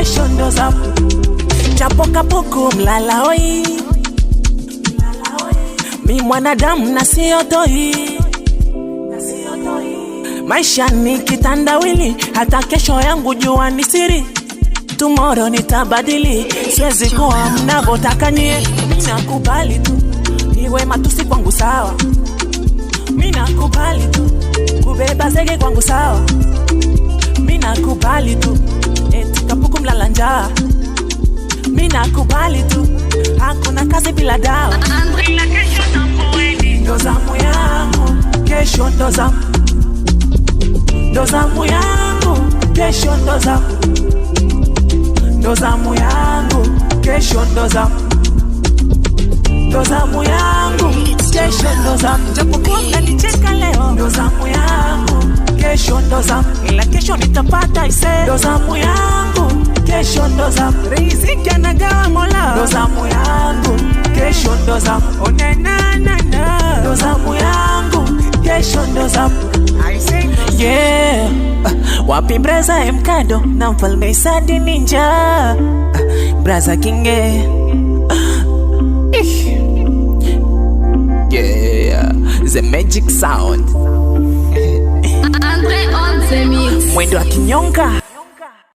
kesho ndo zamu. Chapo kapuku mlala hoi, mi mwanadamu na sio toi. Maisha ni kitandawili, hata kesho yangu jua ni siri. Tomorrow nitabadili, siwezi kuwa mnavyotaka nyie. Mina kubali tu, iwe matusi kwangu sawa. Mina kubali tu, kubeba zege kwangu sawa. Mina kubali tu, eti kapuku mlala njaa. Mina kubali tu, hakuna kazi bila dawa. Ndo zamu yangu, kesho ndo zamu. Ndo zamu yangu, kesho ndo zamu. Ndo zamu yangu, kesho ndo zamu. Ndo zamu yangu, kesho ndo zamu. Japokuwa mnanicheka leo, ndo zamu yangu, kesho ndo zamu. Ila kesho nitapata ise. Ndo zamu yangu, kesho ndo zamu. Riziki anagawa Mola. Ndo zamu yangu, kesho ndo zamu. Oh na na na na. Ndo zamu yangu, kesho ndo zamu. Yeah, wapi braza mkado na mfalme Sadi Ninja, braza kinge. Yeah, the magic sound. Andre on the mix. Mwendo wa kinyonga.